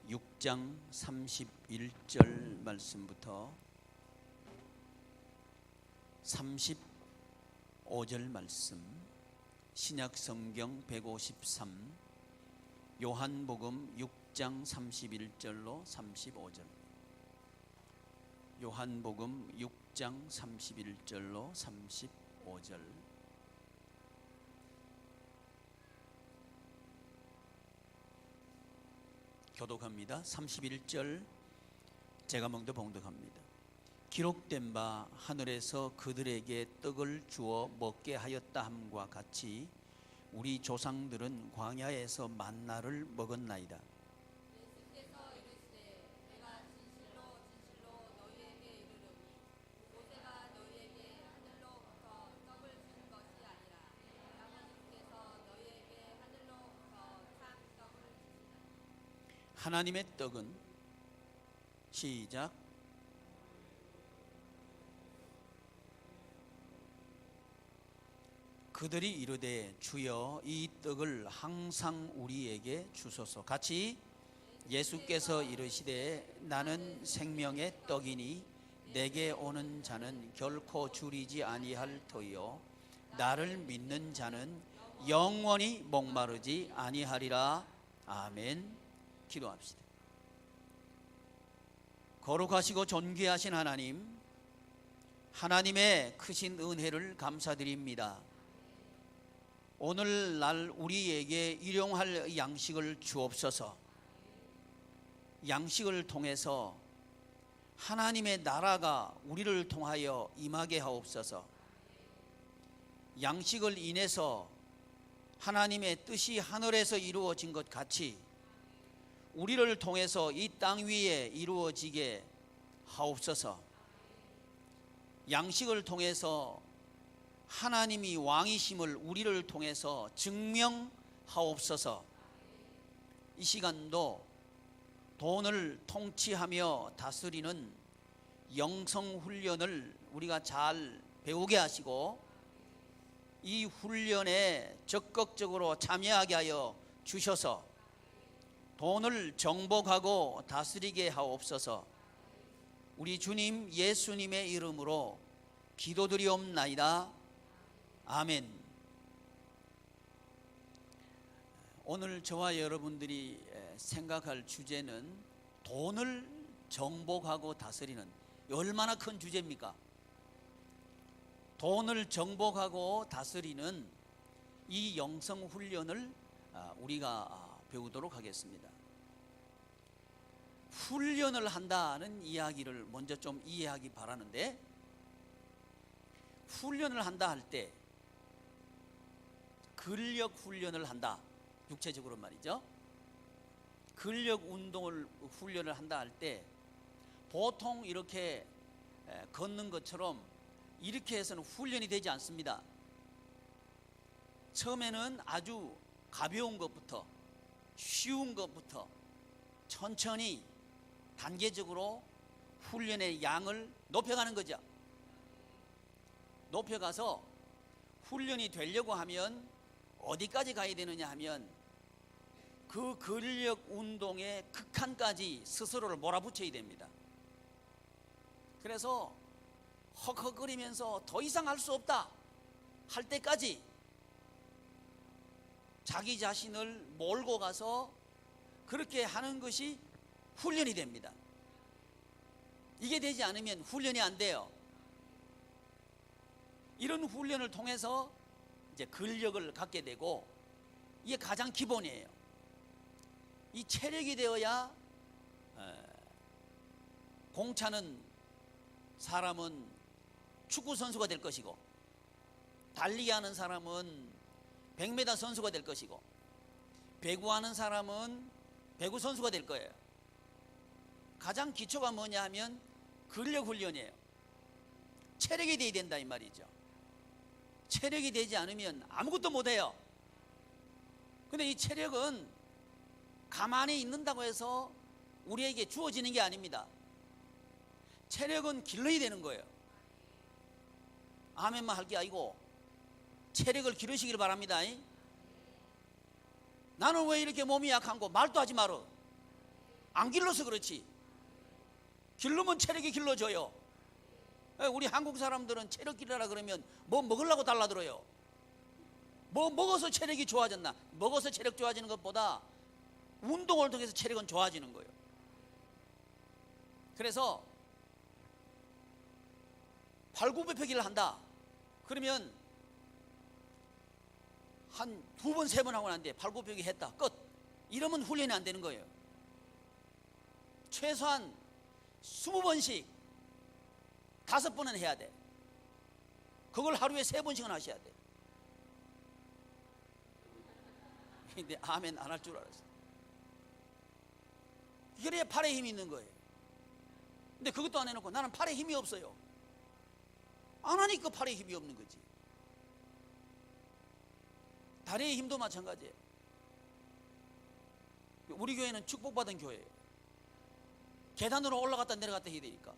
6장 31절 말씀부터 35절 말씀, 신약성경 153, 요한복음 6장 31절로 35절, 요한복음 6장 31절로 35절. 교독합니다. 31절 제가 먼저 봉독합니다. 기록된 바 하늘에서 그들에게 떡을 주어 먹게 하였다 함과 같이 우리 조상들은 광야에서 만나를 먹었나이다. 예수께서 이르시되 내가 진실로 진실로 너희에게 이르노니 모세가 너희에게 하늘로부터 떡을 준 것이 아니라 아버지께서 너희에게 하늘로부터 참 떡을 주시나니. 하나님의 떡은 시작. 그들이 이르되 주여 이 떡을 항상 우리에게 주소서. 같이 예수께서 이르시되 나는 생명의 떡이니 내게 오는 자는 결코 줄이지 아니할 터이요 나를 믿는 자는 영원히 목마르지 아니하리라. 아멘. 기도합시다. 거룩하시고 존귀하신 하나님, 하나님의 크신 은혜를 감사드립니다. 오늘날 우리에게 일용할 양식을 주옵소서. 양식을 통해서 하나님의 나라가 우리를 통하여 임하게 하옵소서. 양식을 인해서 하나님의 뜻이 하늘에서 이루어진 것 같이 우리를 통해서 이 땅 위에 이루어지게 하옵소서. 양식을 통해서 하나님이 왕이심을 우리를 통해서 증명하옵소서. 이 시간도 돈을 통치하며 다스리는 영성훈련을 우리가 잘 배우게 하시고 이 훈련에 적극적으로 참여하게 하여 주셔서 돈을 정복하고 다스리게 하옵소서. 우리 주님 예수님의 이름으로 기도드리옵나이다. 아멘. 오늘 저와 여러분들이 생각할 주제는 돈을 정복하고 다스리는, 얼마나 큰 주제입니까? 돈을 정복하고 다스리는 이 영성 훈련을 우리가 배우도록 하겠습니다. 훈련을 한다는 이야기를 먼저 좀 이해하기 바라는데, 훈련을 한다 할 때 근력 훈련을 한다, 육체적으로 말이죠. 근력 운동을 훈련을 한다 할 때 보통 이렇게 걷는 것처럼 이렇게 해서는 훈련이 되지 않습니다. 처음에는 아주 가벼운 것부터, 쉬운 것부터 천천히 단계적으로 훈련의 양을 높여가는 거죠. 높여가서 훈련이 되려고 하면 어디까지 가야 되느냐 하면 그 근력 운동의 극한까지 스스로를 몰아붙여야 됩니다. 그래서 헉헉거리면서 더 이상 할 수 없다 할 때까지 자기 자신을 몰고 가서 그렇게 하는 것이 훈련이 됩니다. 이게 되지 않으면 훈련이 안 돼요. 이런 훈련을 통해서 이제 근력을 갖게 되고, 이게 가장 기본이에요. 이 체력이 되어야 공차는 사람은 축구 선수가 될 것이고, 달리기 하는 사람은 100m 선수가 될 것이고, 배구하는 사람은 배구 선수가 될 거예요. 가장 기초가 뭐냐 하면 근력 훈련이에요. 체력이 돼야 된다 이 말이죠. 체력이 되지 않으면 아무것도 못해요. 근데 이 체력은 가만히 있는다고 해서 우리에게 주어지는 게 아닙니다. 체력은 길러야 되는 거예요. 아멘만 할 게 아니고 체력을 기르시길 바랍니다. 나는 왜 이렇게 몸이 약한 거 말도 하지 마라. 안 길러서 그렇지. 길르면 체력이 길러져요. 우리 한국 사람들은 체력 길러라 그러면 뭐 먹으려고 달라들어요. 뭐 먹어서 체력이 좋아졌나? 먹어서 체력 좋아지는 것보다 운동을 통해서 체력은 좋아지는 거예요. 그래서 발굽혀펴기를 한다. 그러면 한 2번, 3번 하고 난 뒤에 발굽혀펴기 했다. 끝. 이러면 훈련이 안 되는 거예요. 최소한 20번씩 5번은 해야 돼. 그걸 하루에 3번씩은 하셔야 돼. 근데 아멘 안 할 줄 알았어. 그래야 팔에 힘이 있는 거예요. 근데 그것도 안 해놓고 나는 팔에 힘이 없어요. 안 하니까 팔에 힘이 없는 거지. 다리의 힘도 마찬가지예요. 우리 교회는 축복받은 교회예요. 계단으로 올라갔다 내려갔다 해야 되니까.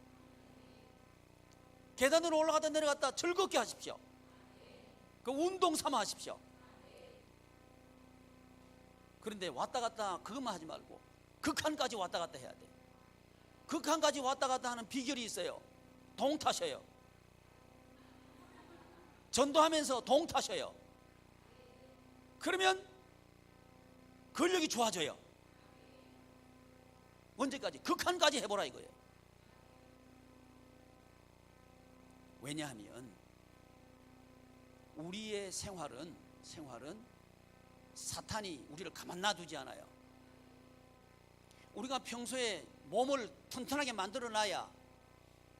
계단으로 올라갔다 내려갔다 즐겁게 하십시오. 그 운동 삼아 하십시오. 그런데 왔다 갔다 그것만 하지 말고 극한까지 왔다 갔다 해야 돼. 극한까지 왔다 갔다 하는 비결이 있어요. 동 타셔요. 전도하면서 동 타셔요. 그러면 근력이 좋아져요. 언제까지? 극한까지 해보라 이거예요. 왜냐하면 우리의 생활은 사탄이 우리를 가만 놔두지 않아요. 우리가 평소에 몸을 튼튼하게 만들어 놔야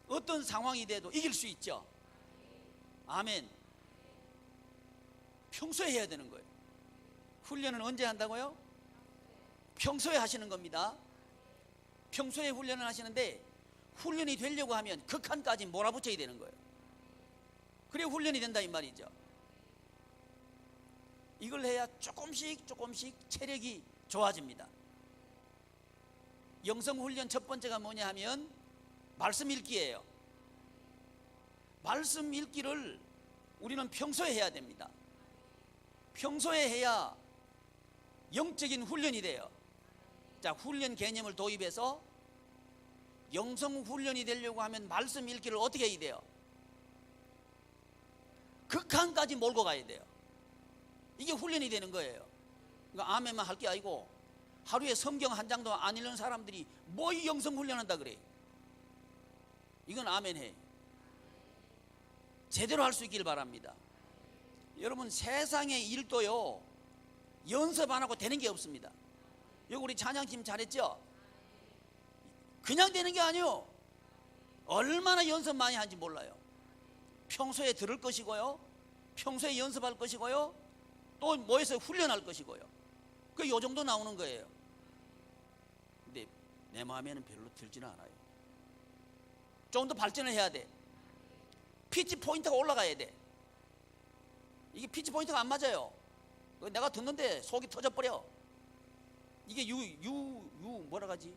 어떤 상황이 돼도 이길 수 있죠. 아멘. 평소에 해야 되는 거예요. 훈련은 언제 한다고요? 평소에 하시는 겁니다. 평소에 훈련을 하시는데 훈련이 되려고 하면 극한까지 몰아붙여야 되는 거예요. 그래 훈련이 된다 이 말이죠. 이걸 해야 조금씩 체력이 좋아집니다. 영성훈련 첫 번째가 뭐냐 하면 말씀 읽기예요. 말씀 읽기를 우리는 평소에 해야 됩니다. 평소에 해야 영적인 훈련이 돼요. 자, 훈련 개념을 도입해서 영성훈련이 되려고 하면 말씀 읽기를 어떻게 해야 돼요? 극한까지 몰고 가야 돼요. 이게 훈련이 되는 거예요. 그러니까 아멘만 할 게 아니고 하루에 성경 한 장도 안 읽는 사람들이 뭐 이 영성 훈련한다 그래. 이건 아멘해. 제대로 할 수 있길 바랍니다. 여러분 세상의 일도요 연습 안 하고 되는 게 없습니다. 여기 우리 찬양팀 잘했죠? 그냥 되는 게 아니에요. 얼마나 연습 많이 하는지 몰라요. 평소에 들을 것이고요, 평소에 연습할 것이고요, 또 모여서 훈련할 것이고요. 그 요 정도 나오는 거예요. 근데 내 마음에는 별로 들지는 않아요. 좀 더 발전을 해야 돼. 피치 포인트가 올라가야 돼. 이게 피치 포인트가 안 맞아요. 내가 듣는데 속이 터져버려. 이게 뭐라 하지?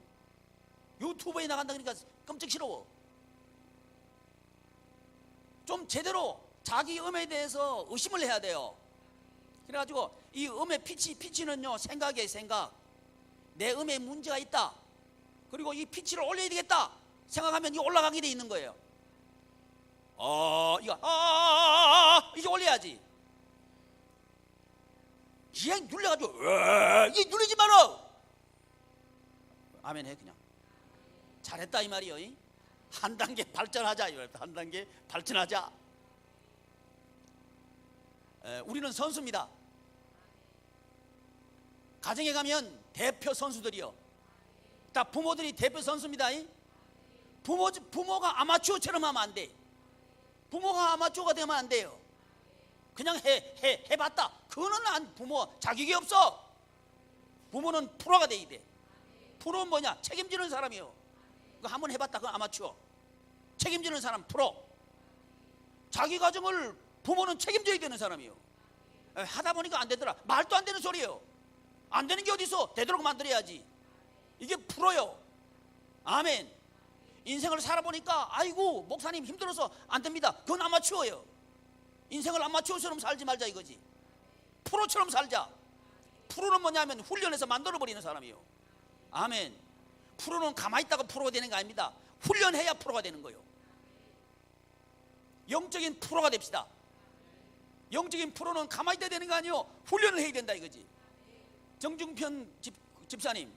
유튜브에 나간다 그러니까 끔찍스러워. 좀 제대로 자기 음에 대해서 의심을 해야 돼요. 그래가지고 이 음의 피치는요 생각이에요. 생각. 내 음에 문제가 있다. 그리고 이 피치를 올려야 되겠다 생각하면 이 올라가게 돼 있는 거예요. 이게 올려야지. 그냥 눌려가지고 이 누르지 마라. 아멘 해. 그냥 잘했다 이 말이요. 한 단계 발전하자. 한 단계 발전하자. 우리는 선수입니다. 가정에 가면 대표 선수들이요. 다 부모들이 대표 선수입니다. 부모가 아마추어처럼 하면 안 돼. 부모가 아마추어가 되면 안 돼요. 그냥 해봤다. 그거는 부모 자격이 없어. 부모는 프로가 돼야 돼. 프로는 뭐냐? 책임지는 사람이요. 그거 한번 해봤다. 그건 아마추어. 책임지는 사람 프로. 자기 가정을 부모는 책임져야 되는 사람이요. 하다 보니까 안 되더라. 말도 안 되는 소리예요. 안 되는 게 어디 있어? 되도록 만들어야지. 이게 프로요. 아멘. 인생을 살아보니까 아이고 목사님 힘들어서 안 됩니다. 그건 아마추어예요. 인생을 아마추어처럼 살지 말자 이거지. 프로처럼 살자. 프로는 뭐냐면 훈련해서 만들어버리는 사람이요. 아멘. 프로는 가만히 있다가 프로가 되는 거 아닙니다. 훈련해야 프로가 되는 거예요. 영적인 프로가 됩시다. 영적인 프로는 가만히 있어야 되는 거 아니에요. 훈련을 해야 된다 이거지. 정중편 집사님,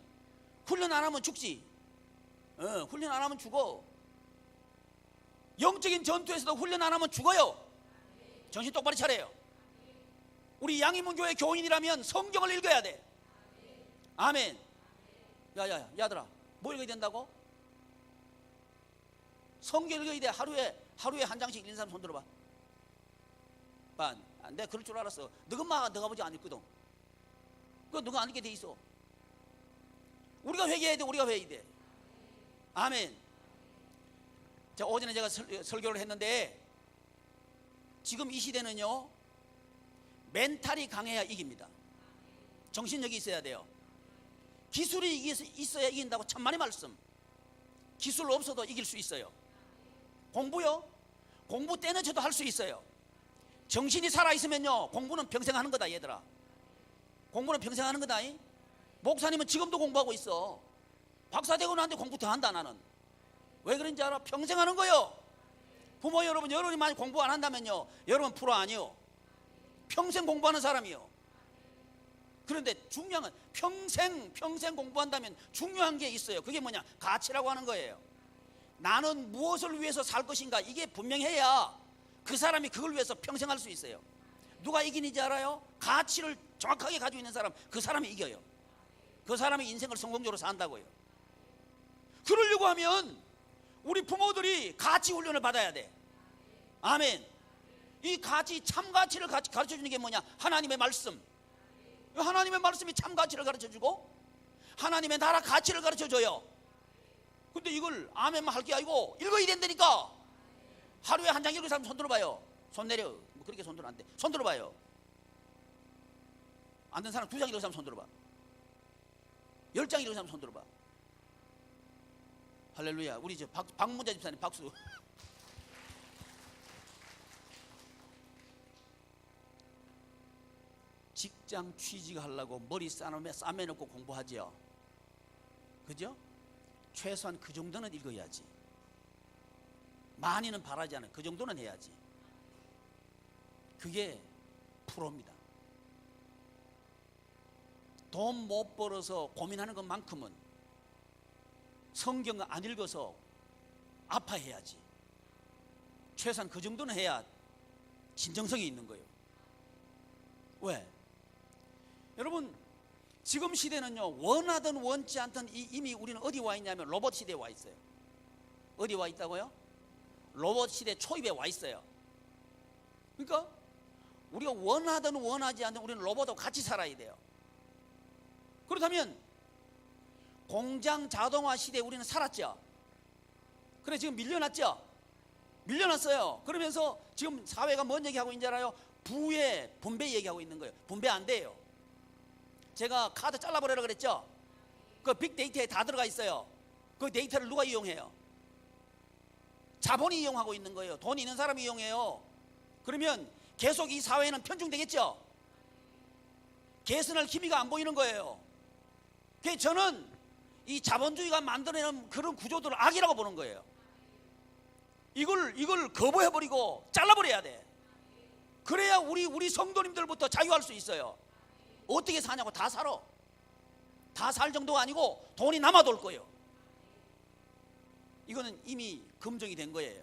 훈련 안 하면 죽지. 훈련 안 하면 죽어. 영적인 전투에서도 훈련 안 하면 죽어요. 정신 똑바로 차려요. 우리 양희문 교회 교인이라면 성경을 읽어야 돼. 아멘. 야들아, 뭐 읽어야 된다고? 성경 읽어야 돼. 하루에 한 장씩 읽는 사람 손 들어봐. 내가 그럴 줄 알았어. 너가 아버지 안 읽거든. 그거 너가 안 읽게 돼 있어. 우리가 회개해야 돼. 우리가 회개해야 돼. 아멘. 자, 어제는 제가 설교를 했는데, 지금 이 시대는요, 멘탈이 강해야 이깁니다. 정신력이 있어야 돼요. 기술이 있어야 이긴다고 천만의 말씀. 기술 없어도 이길 수 있어요. 공부요? 공부 때는 저도 할 수 있어요. 정신이 살아있으면요, 공부는 평생 하는 거다 얘들아. 공부는 평생 하는 거다. 목사님은 지금도 공부하고 있어. 박사 되고 나는데 공부 더 한다. 나는 왜 그런지 알아? 평생 하는 거요. 부모 여러분, 여러분이 많이 공부 안 한다면요, 여러분 프로 아니요. 평생 공부하는 사람이요. 그런데 중요한 건 평생 공부한다면 중요한 게 있어요. 그게 뭐냐? 가치라고 하는 거예요. 나는 무엇을 위해서 살 것인가, 이게 분명해야 그 사람이 그걸 위해서 평생 할 수 있어요. 누가 이기는지 알아요? 가치를 정확하게 가지고 있는 사람, 그 사람이 이겨요. 그 사람이 인생을 성공적으로 산다고요. 그러려고 하면 우리 부모들이 가치 훈련을 받아야 돼. 아멘. 이 가치, 참 가치를 가르쳐 주는 게 뭐냐? 하나님의 말씀. 하나님의 말씀이 참 가치를 가르쳐 주고, 하나님의 나라 가치를 가르쳐 줘요. 근데 이걸 아멘만 할 게 아니고 읽어야 된다니까. 하루에 한 장 읽을 사람 손 들어봐요. 손 내려. 뭐 그렇게 손 들어 안 돼. 손 들어봐요. 안 된 사람 2장 읽을 사람 손 들어봐. 10장 읽을 사람 손 들어봐. 할렐루야. 우리 저 박문자 집사님 박수. 직장 취직하려고 머리 싸매놓고 공부하지요. 그죠? 최소한 그 정도는 읽어야지. 많이는 바라지 않아요. 그 정도는 해야지. 그게 프로입니다. 돈 못 벌어서 고민하는 것만큼은 성경을 안 읽어서 아파해야지. 최소한 그 정도는 해야 진정성이 있는 거예요. 왜? 여러분, 지금 시대는요, 원하든 원치 않든 이미 우리는 어디 와 있냐면 로봇 시대에 와 있어요. 어디 와 있다고요? 로봇 시대 초입에 와 있어요. 그러니까 우리가 원하든 원하지 않든 우리는 로봇하고 같이 살아야 돼요. 그렇다면 공장 자동화 시대에 우리는 살았죠. 그래, 지금 밀려났죠. 밀려났어요. 그러면서 지금 사회가 뭔 얘기하고 있는지 알아요? 부의 분배 얘기하고 있는 거예요. 분배 안 돼요. 제가 카드 잘라버리라 그랬죠. 그 빅데이터에 다 들어가 있어요. 그 데이터를 누가 이용해요? 자본이 이용하고 있는 거예요. 돈 있는 사람이 이용해요. 그러면 계속 이 사회는 편중되겠죠. 개선할 기미가 안 보이는 거예요. 그래서 저는 이 자본주의가 만들어내는 그런 구조들을 악이라고 보는 거예요. 이걸 거부해버리고 잘라버려야 돼. 그래야 우리 성도님들부터 자유할 수 있어요. 어떻게 사냐고. 다 살아. 다 살 정도가 아니고 돈이 남아돌 거예요. 이거는 이미 검증이 된 거예요.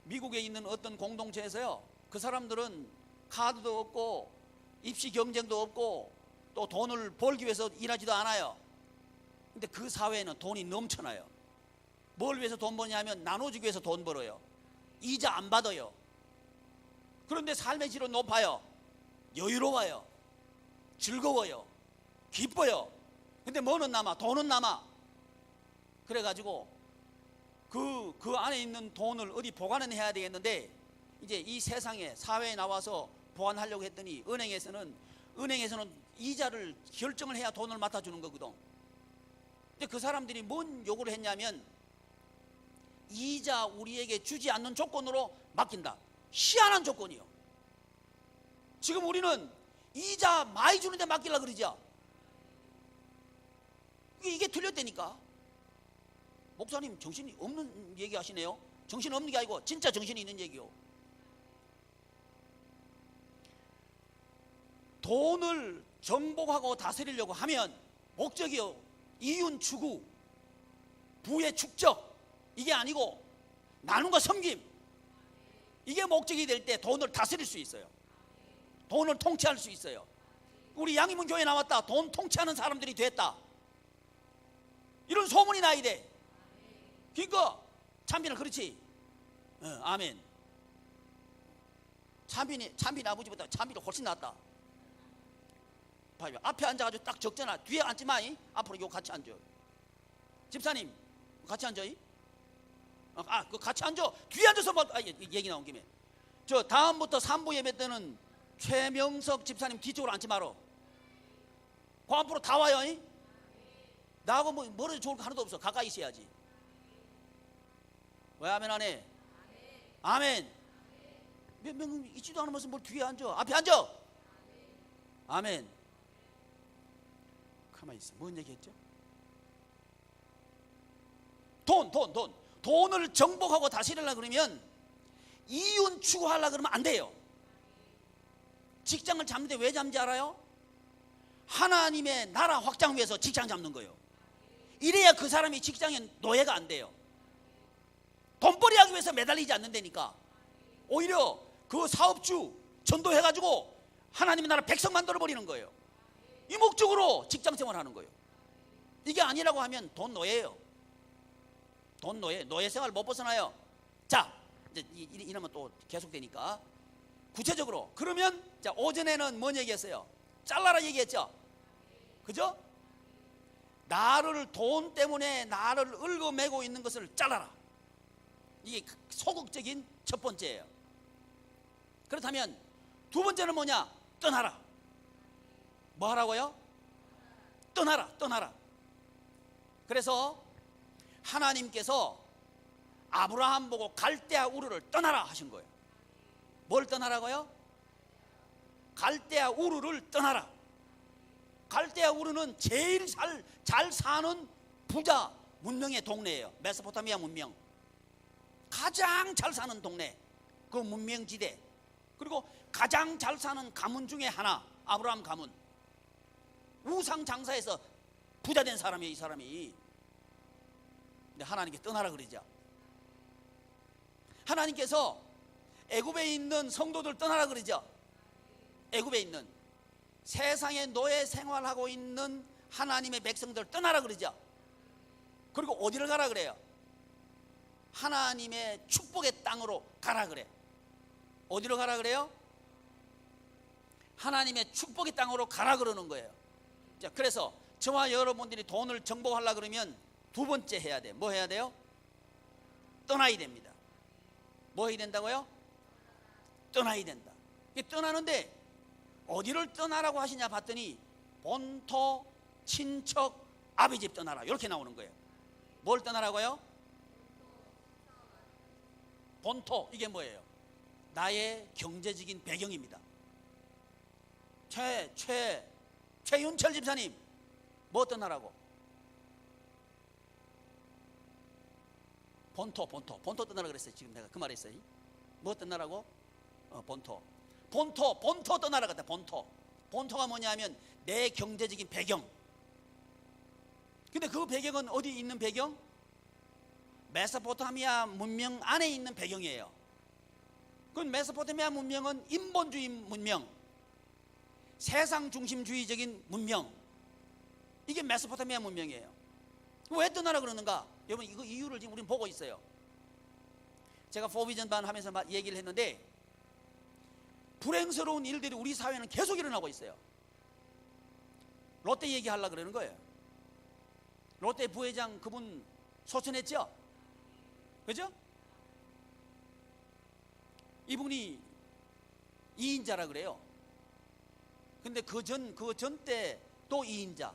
미국에 있는 어떤 공동체에서요, 그 사람들은 카드도 없고 입시 경쟁도 없고 또 돈을 벌기 위해서 일하지도 않아요. 근데 그 사회에는 돈이 넘쳐나요. 뭘 위해서 돈 버냐면 나눠주기 위해서 돈 벌어요. 이자 안 받아요. 그런데 삶의 질은 높아요. 여유로워요. 즐거워요. 기뻐요. 근데 뭐는 남아? 돈은 남아. 그래가지고 그 안에 있는 돈을 어디 보관은 해야 되겠는데, 이제 이 세상에 사회에 나와서 보관하려고 했더니 은행에서는 이자를 결정을 해야 돈을 맡아주는 거거든. 근데 그 사람들이 뭔 요구를 했냐면, 이자 우리에게 주지 않는 조건으로 맡긴다. 희한한 조건이요. 지금 우리는 이자 많이 주는데 맡기려고 그러죠. 이게 틀렸다니까. 목사님 정신이 없는 얘기 하시네요. 정신 없는 게 아니고 진짜 정신이 있는 얘기요. 돈을 정복하고 다스리려고 하면 목적이요, 이윤 추구, 부의 축적, 이게 아니고 나눔과 섬김, 이게 목적이 될 때 돈을 다스릴 수 있어요. 돈을 통치할 수 있어요. 우리 양희문 교회 나왔다, 돈 통치하는 사람들이 됐다, 이런 소문이 나야 돼. 그러니까 찬빈아 그렇지. 아멘. 찬빈 아버지보다 찬빈이 훨씬 낫다. 봐요. 앞에 앉아가지고 딱 적잖아. 뒤에 앉지 마. 앞으로 요 같이 앉아. 집사님 같이 앉아. 그 같이 앉아. 뒤에 앉아서 얘기 나온 김에 저 다음부터 3부 예배 때는 최명석 집사님 뒤쪽으로 앉지 마라. 그 앞으로 다 와요. 나하고 뭐 멀어져 좋을 거 하나도 없어. 가까이 있어야지. 왜 아멘 안 해? 아멘. 몇 명 있지도 않으면서 뭘 뒤에 앉아. 앞에 앉아. 아멘. 가만히 있어. 뭔 얘기했죠? 돈을 정복하고 다스리려고 그러면 이윤 추구하려고 그러면 안 돼요. 직장을 잡는데 왜 잡는지 알아요? 하나님의 나라 확장 위해서 직장 잡는 거예요. 이래야 그 사람이 직장에 노예가 안 돼요. 돈벌이 하기 위해서 매달리지 않는다니까. 오히려 그 사업주 전도해가지고 하나님의 나라 백성 만들어버리는 거예요. 이 목적으로 직장 생활하는 거예요. 이게 아니라고 하면 돈 노예예요. 돈 노예 생활 못 벗어나요. 자, 이제 이러면 또 계속되니까 구체적으로 그러면 자, 오전에는 뭔 얘기했어요? 잘라라 얘기했죠. 그죠? 나를 돈 때문에 나를 얽어매고 있는 것을 잘라라. 이게 소극적인 첫 번째예요. 그렇다면 두 번째는 뭐냐? 떠나라. 뭐 하라고요? 떠나라. 그래서 하나님께서 아브라함 보고 갈대아 우르를 떠나라 하신 거예요. 뭘 떠나라고요? 갈대아 우르를 떠나라. 갈대아 우르는 제일 잘 사는 부자 문명의 동네예요. 메소포타미아 문명 가장 잘 사는 동네, 그 문명지대. 그리고 가장 잘 사는 가문 중에 하나, 아브라함 가문. 우상 장사에서 부자 된 사람이에요, 이 사람이. 근데 하나님께 떠나라 그러죠. 하나님께서 애굽에 있는 성도들 떠나라 그러죠. 애굽에 있는 세상에 노예 생활하고 있는 하나님의 백성들 떠나라 그러죠. 그리고 어디를 가라 그래요? 하나님의 축복의 땅으로 가라 그래. 어디로 가라 그래요? 하나님의 축복의 땅으로 가라 그러는 거예요. 자, 그래서 저와 여러분들이 돈을 정복하려고 그러면 두 번째 해야 돼. 뭐 해야 돼요? 떠나야 됩니다. 뭐 해야 된다고요? 떠나야 된다. 떠나는데 어디를 떠나라고 하시냐 봤더니 본토, 친척, 아비 집 떠나라 이렇게 나오는 거예요. 뭘 떠나라고요? 본토, 이게 뭐예요? 나의 경제적인 배경입니다. 최윤철 집사님 뭐 떠나라고? 본토 떠나라 그랬어요. 지금 내가 그 말했어요. 뭐 떠나라고? 본토 떠나라 그랬다. 본토가 뭐냐 하면 내 경제적인 배경. 근데 그 배경은 어디 있는 배경? 메소포타미아 문명 안에 있는 배경이에요. 그 메소포타미아 문명은 인본주의 문명, 세상 중심주의적인 문명, 이게 메소포타미아 문명이에요. 왜 떠나라 그러는가? 여러분, 이거 이유를 지금 우리는 보고 있어요. 제가 포비전 반 하면서 얘기를 했는데 불행스러운 일들이 우리 사회는 계속 일어나고 있어요. 롯데 얘기하려고 그러는 거예요. 롯데 부회장 그분 소천했죠? 그죠? 이분이 2인자라 그래요. 근데 그 전 때 또 2인자,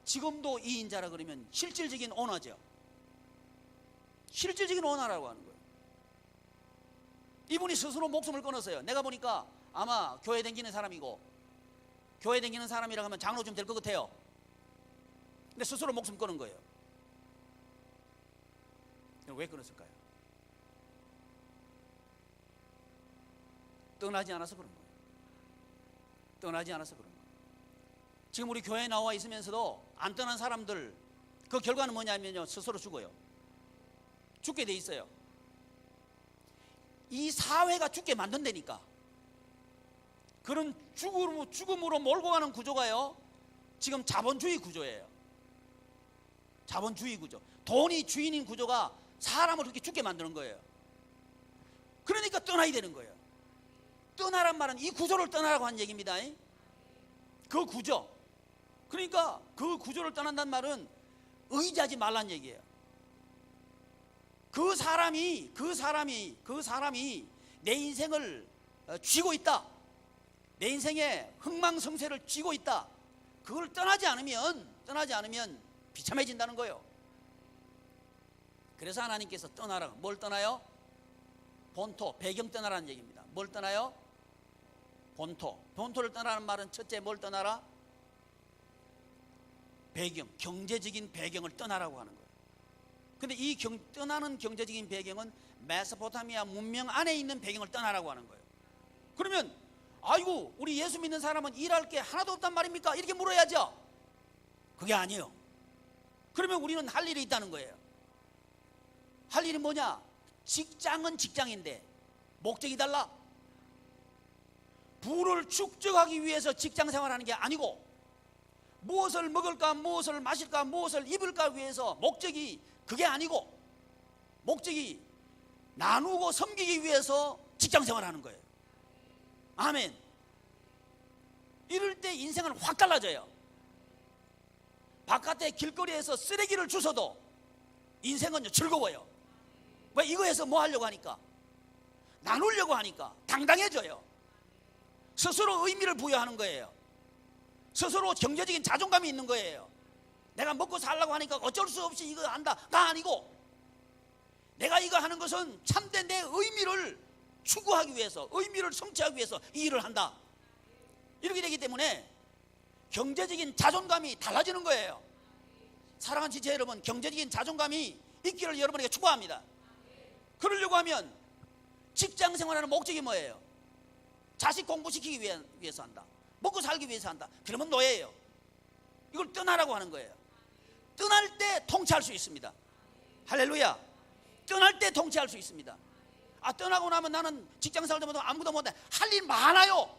지금도 2인자라 그러면 실질적인 오너죠. 실질적인 오너라고 하는 거예요. 이분이 스스로 목숨을 끊었어요. 내가 보니까 아마 교회 다니는 사람이고, 교회 다니는 사람이라고 하면 장로쯤 될 것 같아요. 근데 스스로 목숨 끊은 거예요. 왜 끊었을까요? 떠나지 않아서 그런 거예요. 떠나지 않아서 그런 거예요. 지금 우리 교회에 나와 있으면서도 안 떠난 사람들, 그 결과는 뭐냐면요, 스스로 죽어요. 죽게 돼 있어요. 이 사회가 죽게 만든다니까. 그런 죽음으로 몰고 가는 구조가요, 지금 자본주의 구조예요. 자본주의 구조. 돈이 주인인 구조가 사람을 그렇게 죽게 만드는 거예요. 그러니까 떠나야 되는 거예요. 떠나란 말은 이 구조를 떠나라고 한 얘기입니다. 그 구조. 그러니까 그 구조를 떠난다는 말은 의지하지 말란 얘기예요. 그 사람이 내 인생을 쥐고 있다. 내 인생의 흥망성쇠를 쥐고 있다. 그걸 떠나지 않으면 비참해진다는 거예요. 그래서 하나님께서 떠나라고. 뭘 떠나요? 본토, 배경 떠나라는 얘기입니다. 뭘 떠나요? 본토를 떠나는 말은 첫째 뭘 떠나라? 배경, 경제적인 배경을 떠나라고 하는 거예요. 근데 이 떠나는 경제적인 배경은 메소포타미아 문명 안에 있는 배경을 떠나라고 하는 거예요. 그러면 아이고 우리 예수 믿는 사람은 일할 게 하나도 없단 말입니까? 이렇게 물어야죠. 그게 아니에요. 그러면 우리는 할 일이 있다는 거예요. 할 일이 뭐냐? 직장은 직장인데 목적이 달라. 부를 축적하기 위해서 직장 생활하는 게 아니고, 무엇을 먹을까, 무엇을 마실까, 무엇을 입을까 위해서 목적이 그게 아니고, 목적이 나누고 섬기기 위해서 직장 생활하는 거예요. 아멘. 이럴 때 인생은 확 달라져요. 바깥에 길거리에서 쓰레기를 주워도 인생은 즐거워요. 왜? 이거에서 뭐 하려고 하니까, 나누려고 하니까 당당해져요. 스스로 의미를 부여하는 거예요. 스스로 경제적인 자존감이 있는 거예요. 내가 먹고 살려고 하니까 어쩔 수 없이 이거 한다가 아니고, 내가 이거 하는 것은 참된 내 의미를 추구하기 위해서, 의미를 성취하기 위해서 이 일을 한다. 이렇게 되기 때문에 경제적인 자존감이 달라지는 거예요. 사랑하는 지체 여러분, 경제적인 자존감이 있기를 여러분에게 축복합니다. 그러려고 하면 직장 생활하는 목적이 뭐예요? 자식 공부시키기 위해서 한다. 먹고 살기 위해서 한다. 그러면 노예예요. 이걸 떠나라고 하는 거예요. 떠날 때 통치할 수 있습니다. 할렐루야. 떠날 때 통치할 수 있습니다. 떠나고 나면 나는 직장 생활도 못하고 아무것도 못해. 할 일 많아요.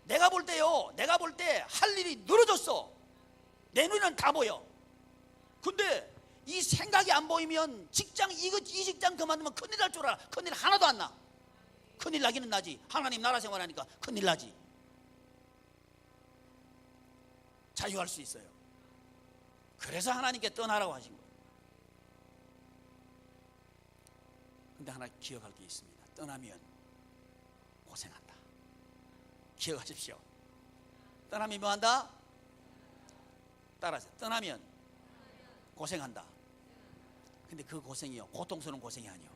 내가 볼 때 할 일이 늘어졌어. 내 눈에는 다 보여. 근데 이 생각이 안 보이면 이 직장 그만두면 큰일 날 줄 알아. 큰일 하나도 안 나. 큰일 나기는 나지. 하나님 나라 생활하니까 큰일 나지. 자유할 수 있어요. 그래서 하나님께 떠나라고 하신 거예요. 근데 하나 기억할 게 있습니다. 떠나면 고생한다. 기억하십시오. 떠나면 뭐 한다? 따라서 떠나면 고생한다. 근데 그 고생이요, 고통스러운 고생이 아니요,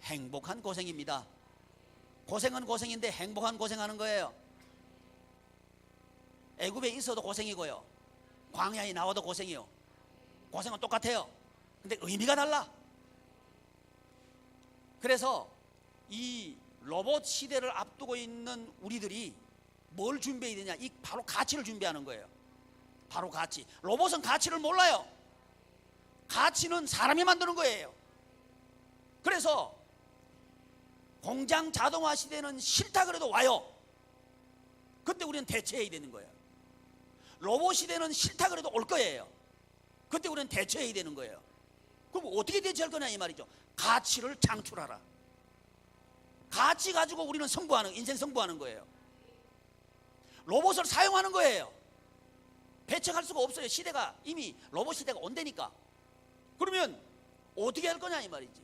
행복한 고생입니다. 고생은 고생인데 행복한 고생하는 거예요. 애굽에 있어도 고생이고요, 광야에 나와도 고생이요. 고생은 똑같아요. 근데 의미가 달라. 그래서 이 로봇 시대를 앞두고 있는 우리들이 뭘 준비해야 되냐? 이 바로 가치를 준비하는 거예요. 바로 가치. 로봇은 가치를 몰라요. 가치는 사람이 만드는 거예요. 그래서 공장 자동화 시대는 싫다 그래도 와요. 그때 우리는 대처해야 되는 거예요. 로봇 시대는 싫다 그래도 올 거예요. 그때 우리는 대처해야 되는 거예요. 그럼 어떻게 대처할 거냐 이 말이죠. 가치를 창출하라. 가치 가지고 우리는 인생 승부하는 거예요. 로봇을 사용하는 거예요. 배척할 수가 없어요. 시대가 이미 로봇 시대가 온다니까. 그러면 어떻게 할 거냐 이 말이지.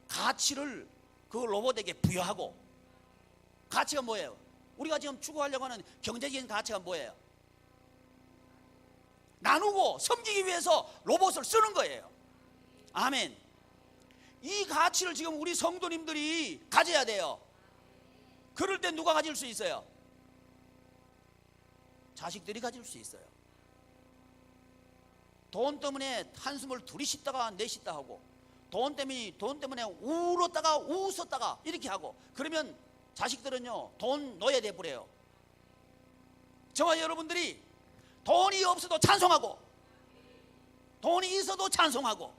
가치를 그 로봇에게 부여하고. 가치가 뭐예요? 우리가 지금 추구하려고 하는 경제적인 가치가 뭐예요? 나누고 섬기기 위해서 로봇을 쓰는 거예요. 아멘. 이 가치를 지금 우리 성도님들이 가져야 돼요. 그럴 때 누가 가질 수 있어요? 자식들이 가질 수 있어요. 돈 때문에 한숨을 들이쉬다가 내쉬다 하고, 돈 때문에 울었다가 웃었다가 이렇게 하고, 그러면 자식들은요 돈 노예 돼 버려요. 저와 여러분들이 돈이 없어도 찬송하고, 돈이 있어도 찬송하고,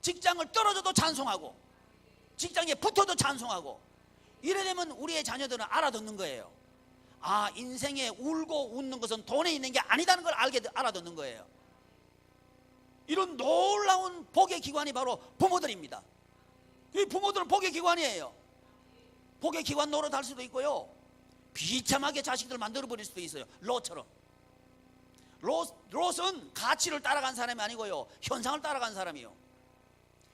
직장을 떨어져도 찬송하고, 직장에 붙어도 찬송하고, 이래 되면 우리의 자녀들은 알아듣는 거예요. 아, 인생에 울고 웃는 것은 돈에 있는 게 아니다는 걸 알아듣는 거예요. 이런 놀라운 복의 기관이 바로 부모들입니다. 이 부모들은 복의 기관이에요. 복의 기관 노릇 할 수도 있고요, 비참하게 자식들 만들어 버릴 수도 있어요. 롯처럼. 롯은 가치를 따라간 사람이 아니고요, 현상을 따라간 사람이요.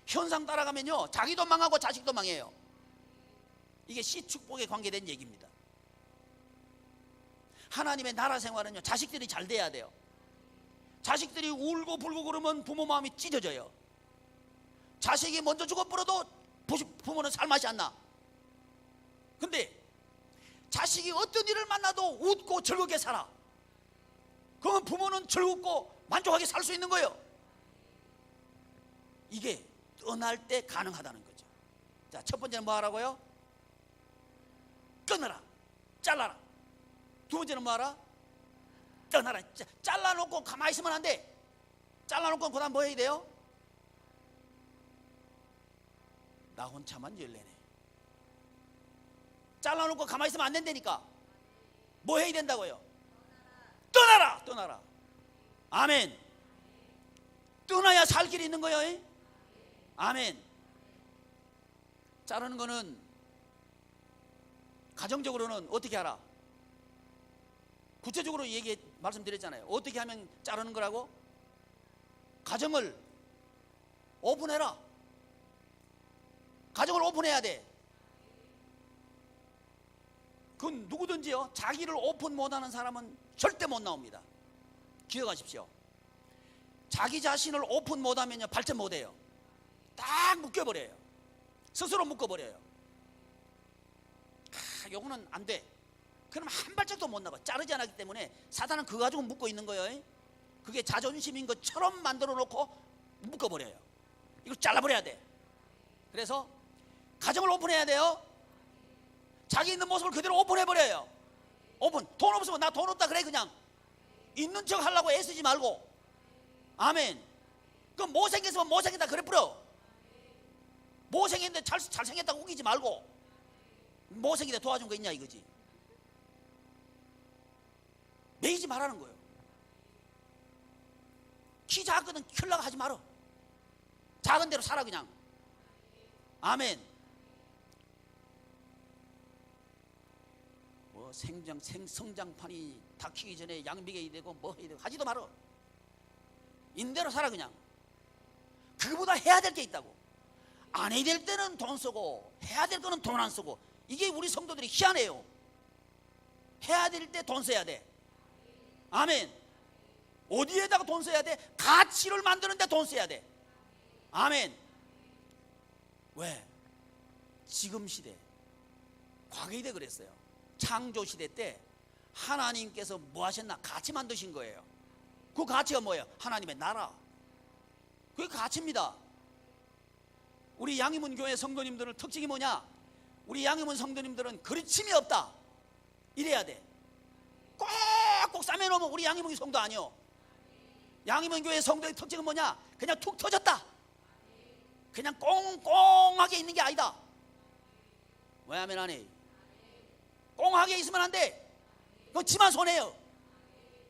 현상 따라가면요 자기도 망하고 자식도 망해요. 이게 시축복에 관계된 얘기입니다. 하나님의 나라 생활은요 자식들이 잘 돼야 돼요. 자식들이 울고 불고 그러면 부모 마음이 찢어져요. 자식이 먼저 죽어버려도 부모는 살맛이 안 나. 근데 자식이 어떤 일을 만나도 웃고 즐겁게 살아. 그러면 부모는 즐겁고 만족하게 살 수 있는 거예요. 이게 떠날 때 가능하다는 거죠. 자, 첫 번째는 뭐 하라고요? 끊어라, 잘라라. 두 번째는 뭐 하라? 떠나라. 잘라놓고 가만히 있으면 안 돼. 잘라놓고 그 다음 뭐 해야 돼요? 나 혼자만 열내네. 잘라놓고 가만히 있으면 안 된다니까. 뭐 해야 된다고요? 떠나라. 떠나라. 아멘. 떠나야 살 길이 있는 거예요. 아멘. 자르는 거는 가정적으로는 어떻게 하라? 구체적으로 말씀드렸잖아요. 어떻게 하면 자르는 거라고? 가정을 오픈해라. 가정을 오픈해야 돼. 그건 누구든지요 자기를 오픈 못하는 사람은 절대 못 나옵니다. 기억하십시오. 자기 자신을 오픈 못하면요 발전 못해요. 딱 묶여버려요. 스스로 묶어버려요. 요거는 안 돼. 그럼 한 발짝도 못 나가. 자르지 않았기 때문에 사단은 그거 가지고 묶고 있는 거예요. 그게 자존심인 것처럼 만들어 놓고 묶어버려요. 이거 잘라버려야 돼. 그래서 가정을 오픈해야 돼요. 자기 있는 모습을 그대로 오픈해버려요. 오픈. 돈 없으면 나 돈 없다 그래. 그냥 있는 척 하려고 애쓰지 말고. 아멘. 그럼 못생겼으면 못생겼다 그래 뿌려. 못생겼는데 잘생겼다고 우기지 말고. 못생기다 도와준 거 있냐 이거지. 매이지 말라는 거예요. 키 작거든 킬라고 하지 말어. 작은 대로 살아 그냥. 아멘. 뭐 성장판이 다 키기 전에 양비게이 되고 뭐 해야 되고 하지도 말어. 인대로 살아 그냥. 그거보다 해야 될 게 있다고. 안 해야 될 때는 돈 쓰고 해야 될 거는 돈 안 쓰고. 이게 우리 성도들이 희한해요. 해야 될 때 돈 써야 돼. 아멘. 어디에다가 돈 써야 돼? 가치를 만드는데 돈 써야 돼. 아멘. 왜? 지금 시대, 과거에 그랬어요. 창조 시대 때 하나님께서 뭐 하셨나? 가치 만드신 거예요. 그 가치가 뭐예요? 하나님의 나라. 그게 가치입니다. 우리 양희문 교회 성도님들은 특징이 뭐냐? 우리 양희문 성도님들은 거리침이 없다. 이래야 돼. 꼭꼭 싸매놓으면 우리 양희문 성도 아니요. 양희문 교회 성도의 특징은 뭐냐? 그냥 툭 터졌다. 그냥 꽁꽁하게 있는 게 아니다. 왜 하면 안 해? 꽁하게 있으면 안 돼. 그거 지만 손해요.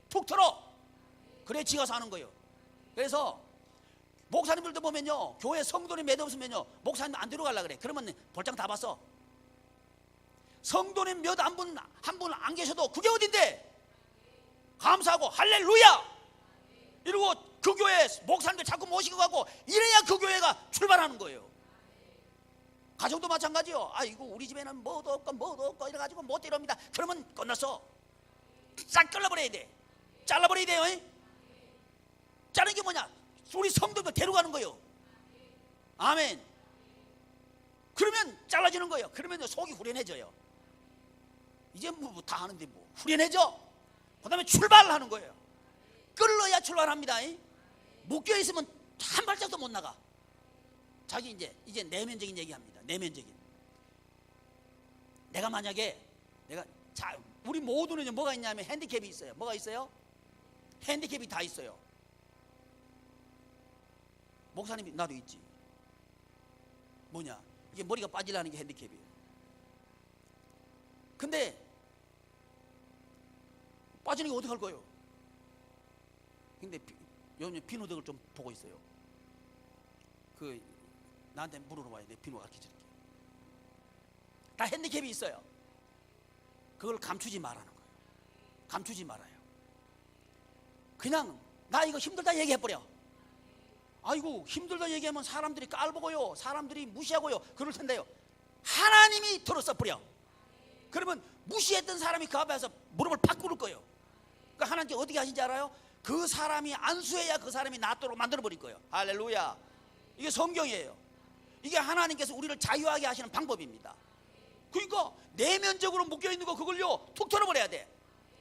툭 털어. 그래 지가 사는 거예요. 그래서 목사님들도 보면요, 교회 성도님 몇 없으면요 목사님 안 들어가려 그래. 그러면 볼장 다 봤어. 성도님 몇 한 분 안 계셔도 그게 어딘데? 감사하고 할렐루야 이러고 그 교회 목사님들 자꾸 모시고 가고 이래야 그 교회가 출발하는 거예요. 가정도 마찬가지요. 아이고 우리 집에는 뭐도 없고 이래가지고 못 이럽니다. 그러면 끝났어. 싹 잘라버려야 돼. 잘라버려야 돼요. 자르는 게 뭐냐? 우리 성도들 데려가는 거예요. 아멘. 그러면 잘라지는 거예요. 그러면 속이 후련해져요. 이제 뭐 다 하는데 뭐 후련해져. 그 다음에 출발하는 거예요. 끌러야 출발합니다. 묶여 있으면 한 발짝도 못 나가. 자기 이제 내면적인 얘기합니다. 내면적인. 내가 만약에 우리 모두는 뭐가 있냐면 핸디캡이 있어요. 뭐가 있어요? 핸디캡이 다 있어요. 목사님이 나도 있지. 뭐냐? 이게 머리가 빠지려는 게 핸디캡이에요. 근데 빠지는 게 어떻게 할 거예요? 근데 요즘 비누덕을 좀 보고 있어요. 나한테 물어봐야 돼. 비누 가르쳐 줄게. 다 핸디캡이 있어요. 그걸 감추지 말라는 거예요. 감추지 말아요. 그냥 나 이거 힘들다 얘기해버려. 아이고 힘들다 얘기하면 사람들이 깔보고요, 사람들이 무시하고요 그럴 텐데요, 하나님이 들어서 버려. 그러면 무시했던 사람이 그 앞에서 무릎을 팍 꿇을 거예요. 그러니까 하나님께 어떻게 하신지 알아요? 그 사람이 안수해야 그 사람이 낫도록 만들어 버릴 거예요. 할렐루야. 이게 성경이에요. 이게 하나님께서 우리를 자유하게 하시는 방법입니다. 그러니까 내면적으로 묶여있는 거 그걸요 툭 털어버려야 돼.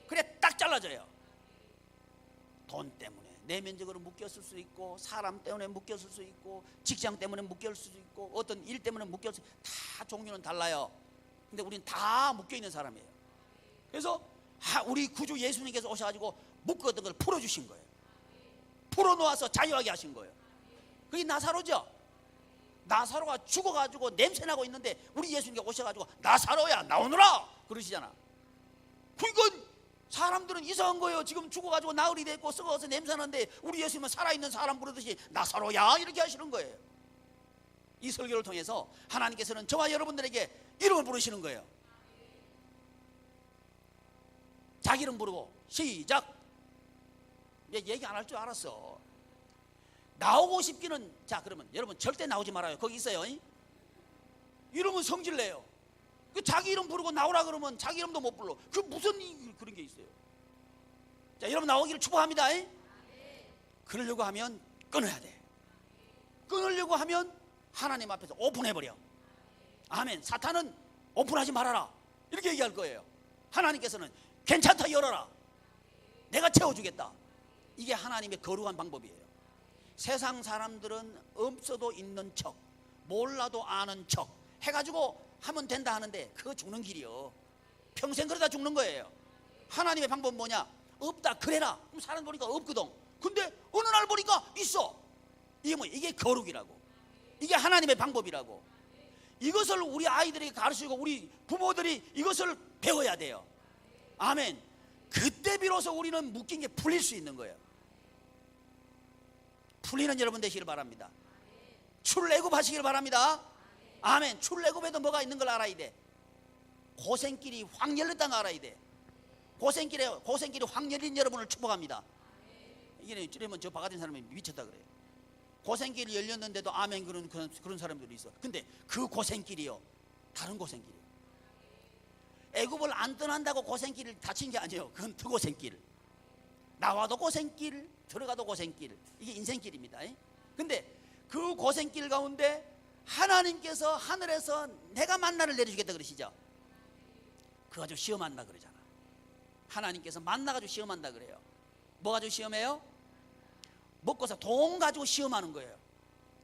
그래 딱 잘라져요. 돈 때문에 내면적으로 묶였을 수 있고, 사람 때문에 묶였을 수 있고, 직장 때문에 묶였을 수 있고, 어떤 일 때문에 묶였을 수 있고, 다 종류는 달라요. 근데 우리는 다 묶여있는 사람이에요. 그래서 우리 구주 예수님께서 오셔가지고 묶었던 걸 풀어주신 거예요. 풀어놓아서 자유하게 하신 거예요. 그게 나사로죠. 나사로가 죽어가지고 냄새나고 있는데 우리 예수님께 오셔가지고 나사로야 나오너라 그러시잖아. 그러니까 사람들은 이상한 거예요. 지금 죽어가지고 나흘이 됐고 썩어서 냄새나는데 우리 예수님은 살아있는 사람 부르듯이 나사로야 이렇게 하시는 거예요. 이 설교를 통해서 하나님께서는 저와 여러분들에게 이름을 부르시는 거예요. 자기 이름 부르고 시작. 얘기 안 할 줄 알았어. 나오고 싶기는, 자 그러면 여러분 절대 나오지 말아요. 거기 있어요. 이러면 성질내요. 자기 이름 부르고 나오라 그러면 자기 이름도 못 불러. 그 무슨 그런 게 있어요. 자 여러분 나오기를 축복합니다. 그러려고 하면 끊어야 돼. 끊으려고 하면 하나님 앞에서 오픈해버려. 아멘. 사탄은 오픈하지 말아라 이렇게 얘기할 거예요. 하나님께서는 괜찮다 열어라. 내가 채워주겠다. 이게 하나님의 거룩한 방법이에요. 세상 사람들은 없어도 있는 척, 몰라도 아는 척 해가지고 하면 된다 하는데 그거 죽는 길이요. 평생 그러다 죽는 거예요. 하나님의 방법은 뭐냐? 없다 그래라. 그럼 사람 보니까 없거든. 근데 어느 날 보니까 있어. 이게 뭐 이게 거룩이라고. 이게 하나님의 방법이라고. 이것을 우리 아이들에게 가르치고 우리 부모들이 이것을 배워야 돼요. 아멘. 그때 비로소 우리는 묶인 게 풀릴 수 있는 거예요. 풀리는 여러분 되시길 바랍니다. 출애굽 하시길 바랍니다. 아멘. 출애굽에도 뭐가 있는 걸 알아야 돼. 고생길이 확 열렸다는 걸 알아야 돼. 고생길이 확 열린 여러분을 축복합니다. 이게 이러면 저 바가진 사람이 미쳤다 그래요. 고생길이 열렸는데도 아멘 그런 사람들이 있어. 근데 그 고생길이요 다른 고생길이에요. 애굽을 안 떠난다고 고생길을 다친 게 아니에요. 그건 더 고생길. 나와도 고생길, 들어가도 고생길. 이게 인생길입니다. 근데 그 고생길 가운데 하나님께서 하늘에서 내가 만나를 내려주겠다 그러시죠. 그거 가지고 시험한다 그러잖아. 하나님께서 만나 가지고 시험한다 그래요. 뭐 가지고 시험해요? 먹고서 돈 가지고 시험하는 거예요.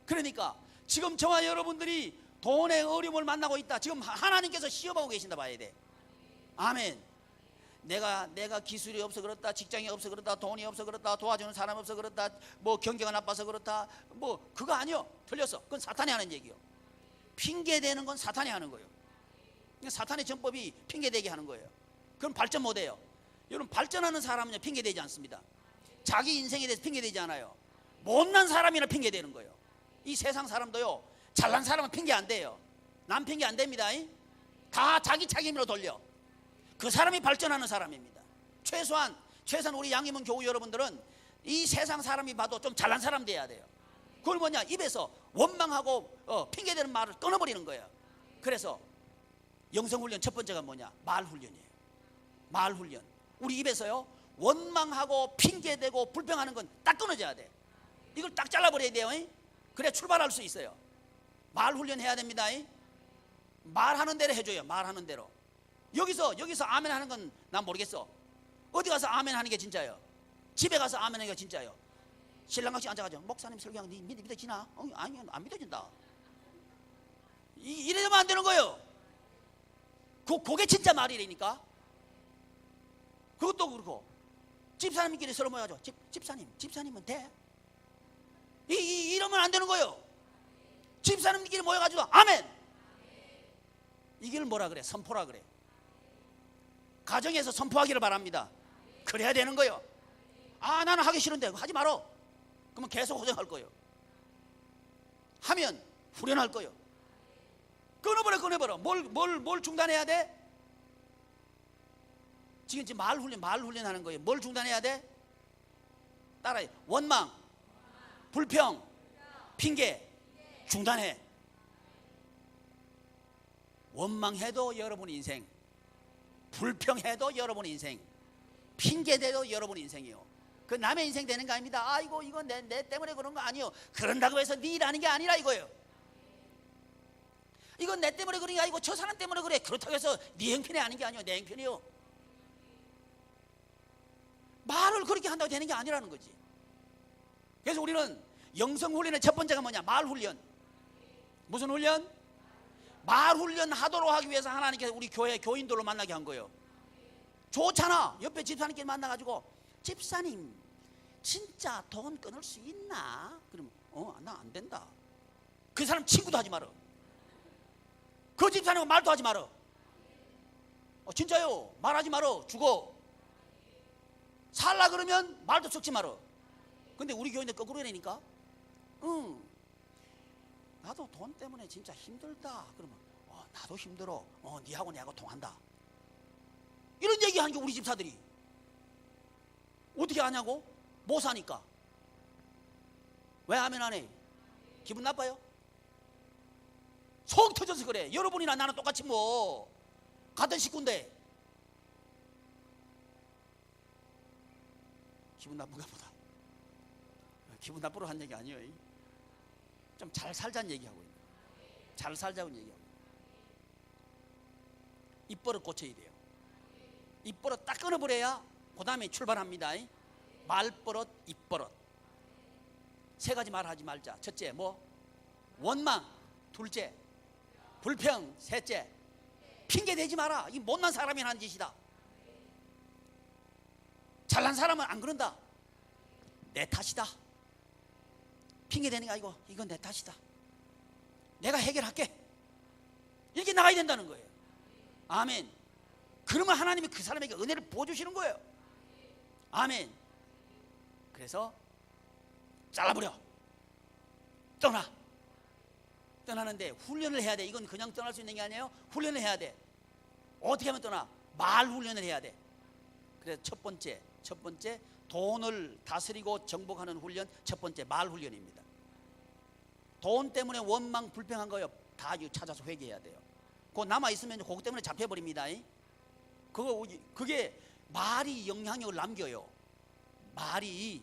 그러니까 지금 저와 여러분들이 돈의 어려움을 만나고 있다. 지금 하나님께서 시험하고 계신다 봐야 돼. 아멘. 내가 기술이 없어 그렇다, 직장이 없어 그렇다, 돈이 없어 그렇다, 도와주는 사람이 없어 그렇다, 뭐 경제가 나빠서 그렇다, 뭐 그거 아니요. 틀렸어. 그건 사탄이 하는 얘기요. 핑계 대는 건 사탄이 하는 거예요. 사탄의 전법이 핑계 대게 하는 거예요. 그럼 발전 못 해요. 여러분 발전하는 사람은 핑계 대지 않습니다. 자기 인생에 대해서 핑계 대지 않아요. 못난 사람이나 핑계 대는 거예요. 이 세상 사람도요 잘난 사람은 핑계 안 대요. 남 핑계 안 됩니다. 다 자기 책임으로 돌려. 그 사람이 발전하는 사람입니다. 최소한 우리 양림원 교우 여러분들은 이 세상 사람이 봐도 좀 잘난 사람 돼야 돼요. 그걸 뭐냐? 입에서 원망하고 핑계대는 말을 끊어버리는 거예요. 그래서 영성훈련 첫 번째가 뭐냐? 말훈련이에요. 말훈련. 우리 입에서요 원망하고 핑계대고 불평하는 건 딱 끊어져야 돼. 이걸 딱 잘라버려야 돼요. 그래 출발할 수 있어요. 말훈련 해야 됩니다. 말하는 대로 해줘요. 말하는 대로. 여기서 아멘 하는 건 난 모르겠어. 어디 가서 아멘 하는 게 진짜예요? 집에 가서 아멘 하는 게 진짜예요? 신랑같이 앉아가지고 목사님 설교한 네 믿어지나? 아니 안 믿어진다. 이래면 안 되는 거예요. 그게 진짜 말이라니까. 그것도 그렇고 집사님끼리 서로 모여가지고 집사님은 돼? 이러면 안 되는 거예요. 집사님끼리 모여가지고 아멘. 이걸 뭐라 그래? 선포라 그래. 가정에서 선포하기를 바랍니다. 그래야 되는 거예요. 아 나는 하기 싫은데 하지 말어. 그러면 계속 호정할 거예요. 하면 후련할 거예요. 끊어버려. 뭘 중단해야 돼? 지금 말 훈련하는 거예요. 뭘 중단해야 돼? 따라해. 원망, 불평, 핑계 중단해. 원망해도 여러분 인생, 불평해도 여러분 인생, 핑계대도 여러분 인생이요. 그 남의 인생 되는 거 아닙니다. 아이고 이거 내 때문에 그런 거 아니요. 그런다고 해서 네 일하는 게 아니라 이거예요. 이건 내 때문에 그런 게 아니고 저 사람 때문에 그래. 그렇다고 해서 네 형편이 아닌 게 아니요. 내 형편이요. 말을 그렇게 한다고 되는 게 아니라는 거지. 그래서 우리는 영성훈련의 첫 번째가 뭐냐? 말훈련. 무슨 훈련? 말훈련 하도록 하기 위해서 하나님께서 우리 교회 교인들로 만나게 한 거예요. 좋잖아. 옆에 집사님끼리 만나가지고 집사님 진짜 돈 끊을 수 있나? 그러면 나 안 된다. 그 사람 친구도 하지 말어. 그 집사님은 말도 하지 말어. 진짜요. 말하지 말어. 죽어. 살라 그러면 말도 섞지 말어. 근데 우리 교인들 거꾸로 이러니까 나도 돈 때문에 진짜 힘들다. 그러면 나도 힘들어. 니하고 내하고 통한다. 이런 얘기하는 게 우리 집사들이. 어떻게 하냐고? 못 사니까. 왜 하면 안 해? 기분 나빠요? 속 터져서 그래. 여러분이나 나는 똑같이 뭐 같은 식구인데 기분 나쁜가 보다. 기분 나쁘러 한 얘기 아니에요. 좀 잘 살자는 얘기하고 있는. 잘 살자고 얘기하고. 입버릇 고쳐야 돼요. 입버릇 딱 끊어버려야 그 다음에 출발합니다. 말버릇, 입버릇. 세 가지 말하지 말자. 첫째 뭐? 원망. 둘째 불평. 셋째 핑계 대지 마라. 이 못난 사람이 하는 짓이다. 잘난 사람은 안 그런다. 내 탓이다. 핑계 대는 게 아니고 이건 내 탓이다. 내가 해결할게. 이렇게 나가야 된다는 거예요. 아멘. 그러면 하나님이 그 사람에게 은혜를 부어주시는 거예요. 아멘. 그래서 잘라버려. 떠나는데 훈련을 해야 돼. 이건 그냥 떠날 수 있는 게 아니에요. 훈련을 해야 돼. 어떻게 하면 떠나? 말 훈련을 해야 돼. 그래서 첫 번째 돈을 다스리고 정복하는 훈련. 첫 번째 말 훈련입니다. 돈 때문에 원망 불평한 거요. 다 찾아서 회개해야 돼요. 그거 남아있으면 그거 때문에 잡혀버립니다. 그게 말이 영향력을 남겨요. 말이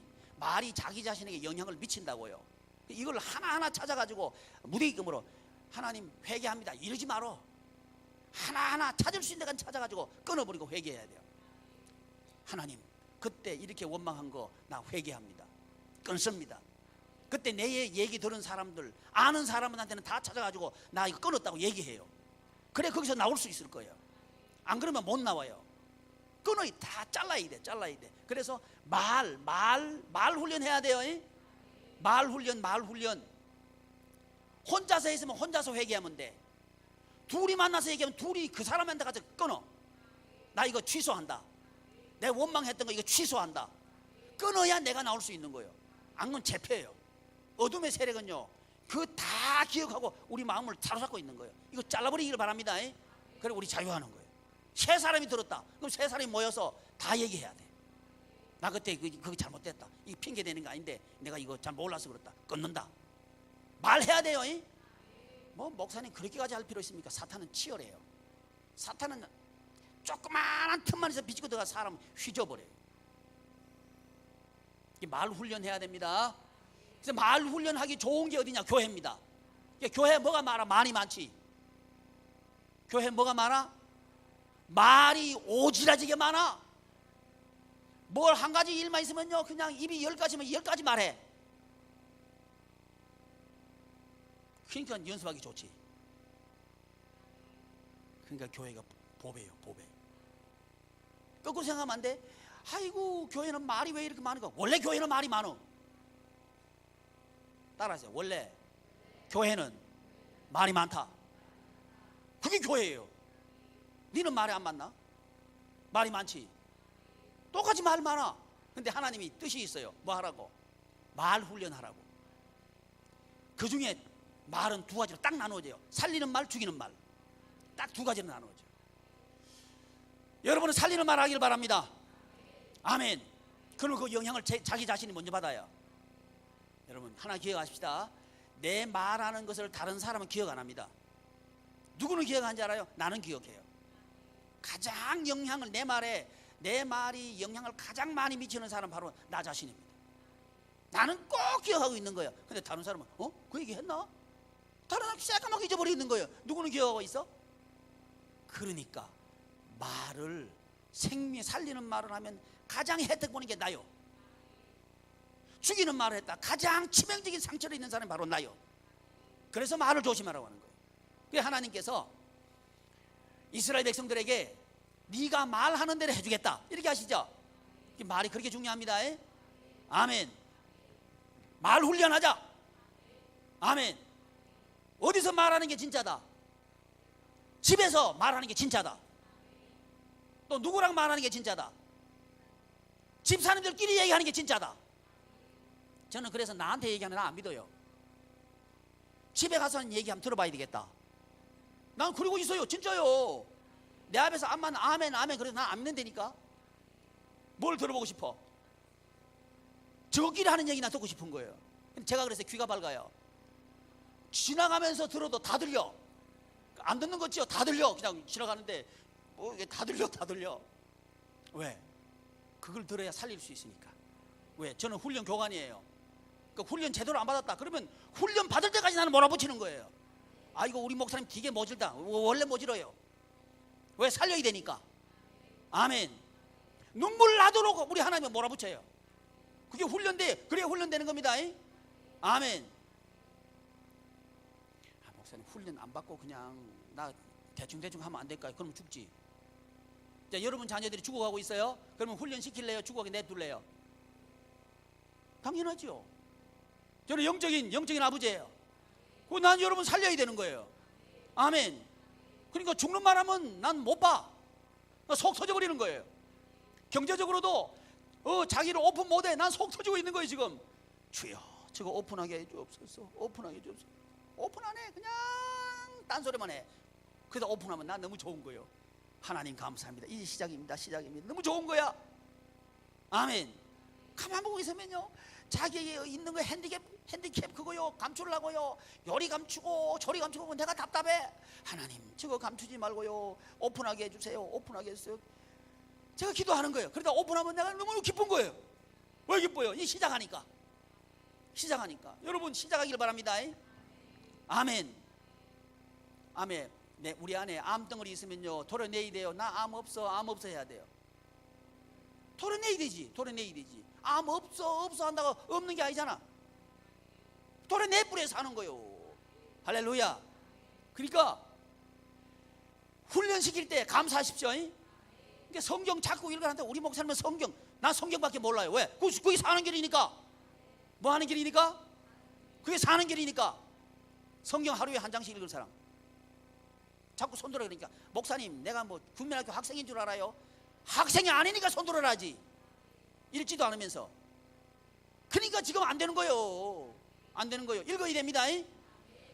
자기 자신에게 영향을 미친다고요. 이걸 하나하나 찾아가지고 무대기금으로 하나님 회개합니다 이러지 말어. 하나하나 찾을 수 있는 데까지 찾아가지고 끊어버리고 회개해야 돼요. 하나님 그때 이렇게 원망한 거 나 회개합니다. 끊습니다. 그때 내 얘기 들은 사람들 아는 사람들한테는 다 찾아가지고 나 이거 끊었다고 얘기해요. 그래 거기서 나올 수 있을 거예요. 안 그러면 못 나와요. 끊어야 다 잘라야 돼. 그래서 말 훈련해야 돼요. 말 훈련. 혼자서 있으면 혼자서 회개하면 돼. 둘이 만나서 얘기하면 둘이 그 사람한테 가서 끊어. 나 이거 취소한다. 내 원망했던 거 이거 취소한다. 끊어야 내가 나올 수 있는 거예요. 안 그러면 재패예요. 어둠의 세력은요 그 다 기억하고 우리 마음을 사로잡고 있는 거예요. 이거 잘라버리기를 바랍니다. 그리고 우리 자유하는 거예요. 세 사람이 들었다. 그럼 세 사람이 모여서 다 얘기해야 돼. 나 그때 그거 잘못됐다. 이거 핑계 대는 거 아닌데 내가 이거 잘 몰라서 그렇다. 끊는다. 말해야 돼요. 뭐 목사님 그렇게까지 할 필요 있습니까? 사탄은 치열해요. 사탄은 조그마한 틈만 있어 비치고 들어가 사람 휘저어버려요. 말 훈련해야 됩니다. 그래서 말 훈련하기 좋은 게 어디냐? 교회입니다. 교회 뭐가 많아? 말이 많지. 교회 뭐가 많아? 말이 오지라지게 많아. 뭘 한 가지 일만 있으면요 그냥 입이 10가지면 10가지 말해. 그러니까 연습하기 좋지. 그러니까 교회가 보배예요, 보배. 거꾸로 생각하면 안 돼. 아이고, 교회는 말이 왜 이렇게 많은가? 원래 교회는 말이 많어. 따라하세요. 원래 교회는 말이 많다. 그게 교회예요. 니는 말이 안 많나? 말이 많지. 똑같이 말 많아. 근데 하나님이 뜻이 있어요. 뭐 하라고? 말 훈련하라고. 그 중에 말은 두 가지로 딱 나누어져요. 살리는 말, 죽이는 말. 딱 두 가지로 나누어져요. 여러분은 살리는 말 하길 바랍니다. 아멘. 그러면 그 영향을 자기 자신이 먼저 받아요. 여러분 하나 기억하십시다. 내 말하는 것을 다른 사람은 기억 안 합니다. 누구는 기억하는지 알아요? 나는 기억해요. 가장 영향을, 내 말이 영향을 가장 많이 미치는 사람은 바로 나 자신입니다. 나는 꼭 기억하고 있는 거예요. 근데 다른 사람은 그 얘기 했나? 다른 사람 새까맣게 잊어버리고 있는 거예요. 누구는 기억하고 있어? 그러니까 말을 생명 살리는 말을 하면 가장 혜택 보는 게 나요. 죽이는 말을 했다 가장 치명적인 상처를 입는 사람이 바로 나요. 그래서 말을 조심하라고 하는 거예요. 그래서 하나님께서 이스라엘 백성들에게 네가 말하는 대로 해주겠다 이렇게 하시죠. 말이 그렇게 중요합니다. 아멘. 말 훈련하자. 아멘. 어디서 말하는 게 진짜다? 집에서 말하는 게 진짜다. 또 누구랑 말하는 게 진짜다? 집사람들끼리 얘기하는 게 진짜다. 저는 그래서 나한테 얘기하면 나 안 믿어요. 집에 가서는 얘기 한번 들어봐야 되겠다. 난 그러고 있어요. 진짜요. 내 앞에서 암만 아멘 아멘 그래서 난 안 믿는다니까. 뭘 들어보고 싶어? 저끼리 하는 얘기나 듣고 싶은 거예요. 제가 그래서 귀가 밝아요. 지나가면서 들어도 다 들려. 안 듣는 거지요. 다 들려. 그냥 지나가는데 이게 다 들려. 왜? 그걸 들어야 살릴 수 있으니까. 왜? 저는 훈련 교관이에요. 그 훈련 제대로 안 받았다 그러면 훈련 받을 때까지 나는 몰아붙이는 거예요. 아 이거 우리 목사님 되게 모질다. 원래 모질어요. 왜? 살려야 되니까. 아멘. 눈물 나도록 우리 하나님은 몰아붙여요. 그게 훈련돼. 그래야 훈련되는 겁니다. 아멘. 목사님 훈련 안 받고 그냥 나 대충 하면 안 될까요? 그럼 죽지. 자, 여러분 자녀들이 죽어가고 있어요. 그러면 훈련 시킬래요? 죽어가게 내둘래요? 당연하죠. 저는 영적인 아버지예요. 난 여러분 살려야 되는 거예요. 아멘. 그러니까 죽는 말 하면 난 못 봐. 속 터져버리는 거예요. 경제적으로도 자기를 오픈 못해. 난 속 터지고 있는 거예요 지금. 주여 저거 오픈하게 해주옵소서. 오픈하게 해주옵소서. 오픈 안 해. 그냥 딴소리만 해. 그래서 오픈하면 난 너무 좋은 거예요. 하나님 감사합니다. 이제 시작입니다. 너무 좋은 거야. 아멘. 가만 보고 있으면요 자기에게 있는 거 핸디캡 그거요 감추려고요. 요리 감추고 저리 감추고 내가 답답해. 하나님 저거 감추지 말고요 오픈하게 해주세요. 오픈하게 해주세요. 제가 기도하는 거예요. 그러다 오픈하면 내가 너무 기쁜 거예요. 왜 기뻐요? 이 시작하니까. 여러분 시작하길 바랍니다. 아멘. 아멘. 네, 우리 안에 암덩어리 있으면요 도려내야 돼요. 나 암 없어 해야 돼요. 도려내야 되지. 암 없어 한다고 없는 게 아니잖아. 도려내 뿌려 사는 거요. 할렐루야. 그러니까 훈련시킬 때 감사하십시오. 그러니까 성경 자꾸 읽으라는데 우리 목사님은 난 성경밖에 몰라요. 왜? 그게 사는 길이니까. 뭐 하는 길이니까? 그게 사는 길이니까. 성경 하루에 한 장씩 읽을 사람. 자꾸 손들어. 그러니까 목사님 내가 뭐 국민학교 학생인 줄 알아요? 학생이 아니니까 손들어라지. 읽지도 않으면서. 그러니까 지금 안 되는 거예요. 읽어야 됩니다.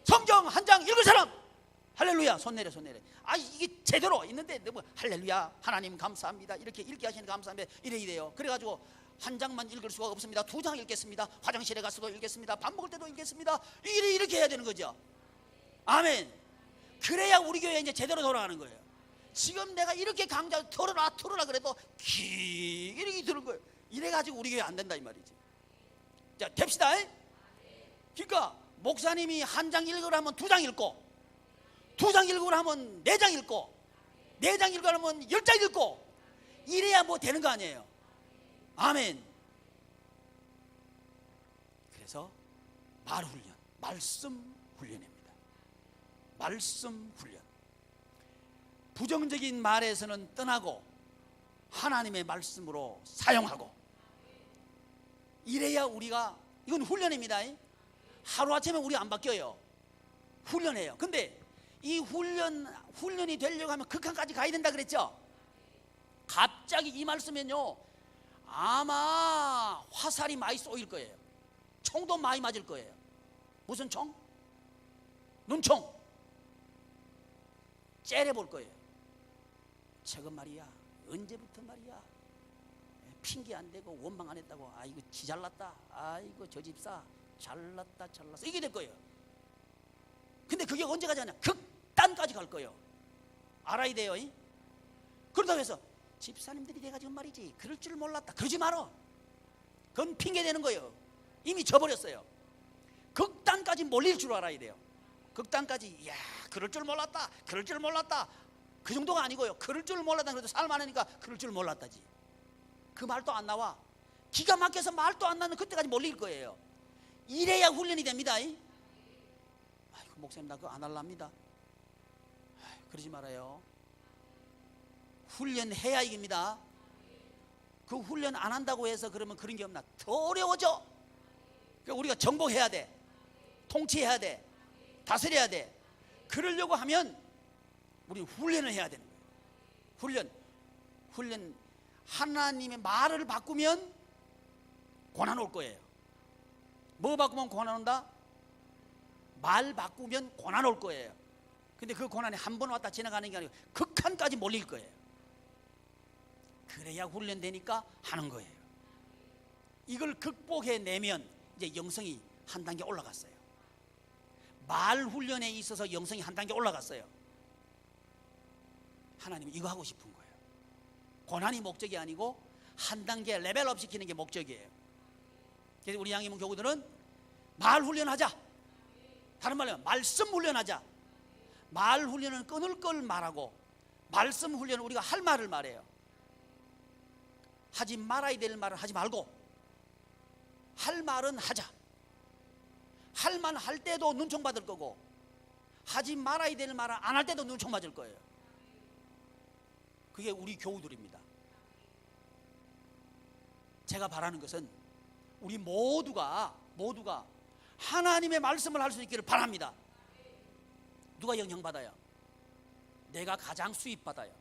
성경 한 장 읽을 사람. 할렐루야. 손 내려. 이게 제대로 있는데 너무 할렐루야 하나님 감사합니다 이렇게 읽게 하시는 감사합니다 이래야 돼요. 그래가지고 한 장만 읽을 수가 없습니다. 2장 읽겠습니다. 화장실에 가서도 읽겠습니다. 밥 먹을 때도 읽겠습니다. 이렇게 해야 되는 거죠. 아멘. 그래야 우리 교회 이제 제대로 돌아가는 거예요. 지금 내가 이렇게 강좌 틀어라 그래도 이렇게 들은 거예요. 이래가지고 우리 교회 안 된다 이 말이지. 자 됩시다. 그러니까 목사님이 한 장 읽으라 하면 2장 읽고 2장 읽으라 하면 4장 읽고 4장 읽으라 하면 10장 읽고 이래야 뭐 되는 거 아니에요. 아멘. 그래서 말 훈련, 말씀 훈련입니다. 말씀 훈련. 부정적인 말에서는 떠나고 하나님의 말씀으로 사용하고, 이래야 우리가, 이건 훈련입니다. 하루아침에 우리 안 바뀌어요. 훈련해요. 근데 이 훈련이 되려고 하면 극한까지 가야 된다 그랬죠. 갑자기 이 말씀은요, 아마 화살이 많이 쏘일 거예요. 총도 많이 맞을 거예요. 무슨 총? 눈총. 째려볼 거예요. 저건 말이야, 언제부터 말이야, 핑계 안 대고 원망 안 했다고, 아이고 지 잘났다, 아이고 저 집사 잘났다 잘났어, 이게 될 거예요. 근데 그게 언제까지 가냐, 극단까지 갈 거예요. 알아야 돼요. 그러다고 해서 집사님들이 내가 지금 말이지 그럴 줄 몰랐다, 그러지 말어. 그건 핑계 대는 거예요. 이미 져버렸어요. 극단까지 몰릴 줄 알아야 돼요. 극단까지, 이야 그럴 줄 몰랐다, 그럴 줄 몰랐다, 그 정도가 아니고요. 그럴 줄 몰랐다 그래도 살 많으니까 그럴 줄 몰랐다지. 그 말도 안 나와. 기가 막혀서 말도 안 나는 그때까지 몰릴 거예요. 이래야 훈련이 됩니다. 아이고 목사님 나 그거 안 할랍니다. 그러지 말아요. 훈련해야 이깁니다. 그 훈련 안 한다고 해서 그러면 그런 게 없나, 더 어려워져. 그러니까 우리가 정복해야 돼, 통치해야 돼, 다스려야 돼. 그러려고 하면 우리 훈련을 해야 되는 거예요. 훈련. 하나님의 말을 바꾸면 고난 올 거예요. 뭐 바꾸면 고난 온다? 말 바꾸면 고난 올 거예요. 근데 그 고난이 한 번 왔다 지나가는 게 아니고 극한까지 몰릴 거예요. 그래야 훈련되니까 하는 거예요. 이걸 극복해내면 이제 영성이 한 단계 올라갔어요. 말 훈련에 있어서 영성이 한 단계 올라갔어요. 하나님은 이거 하고 싶은 거예요. 고난이 목적이 아니고 한 단계 레벨업 시키는 게 목적이에요. 그래서 우리 양이문 교구들은 말 훈련하자. 다른 말로 말씀 훈련하자. 말 훈련은 끊을 걸 말하고, 말씀 훈련은 우리가 할 말을 말해요. 하지 말아야 될 말을 하지 말고 할 말은 하자. 할 말 할 때도 눈총 받을 거고, 하지 말아야 될 말을 안 할 때도 눈총 맞을 거예요. 그게 우리 교우들입니다. 제가 바라는 것은 우리 모두가 하나님의 말씀을 할 수 있기를 바랍니다. 누가 영향받아요? 내가 가장 수입받아요.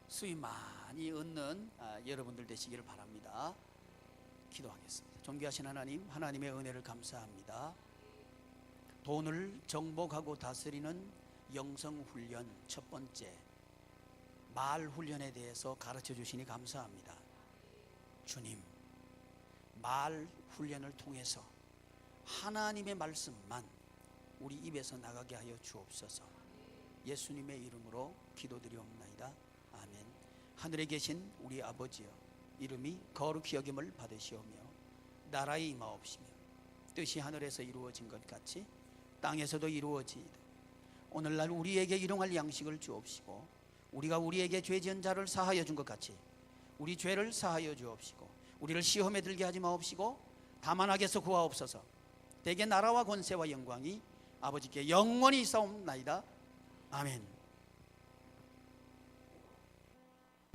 수입 많이 얻는 여러분들 되시기를 바랍니다. 기도하겠습니다. 존귀하신 하나님, 하나님의 은혜를 감사합니다. 돈을 정복하고 다스리는 영성훈련 첫 번째, 말 훈련에 대해서 가르쳐 주시니 감사합니다. 주님, 말 훈련을 통해서 하나님의 말씀만 우리 입에서 나가게 하여 주옵소서. 예수님의 이름으로 기도드리옵나이다. 아멘. 하늘에 계신 우리 아버지여, 이름이 거룩히 여김을 받으시오며 나라의 임하옵시며 뜻이 하늘에서 이루어진 것 같이 땅에서도 이루어지이다. 오늘날 우리에게 일용할 양식을 주옵시고, 우리가 우리에게 죄 지은 자를 사하여 준 것 같이 우리 죄를 사하여 주옵시고, 우리를 시험에 들게 하지 마옵시고 다만 악에서 구하옵소서. 대개 나라와 권세와 영광이 아버지께 영원히 있사옵나이다. 아멘.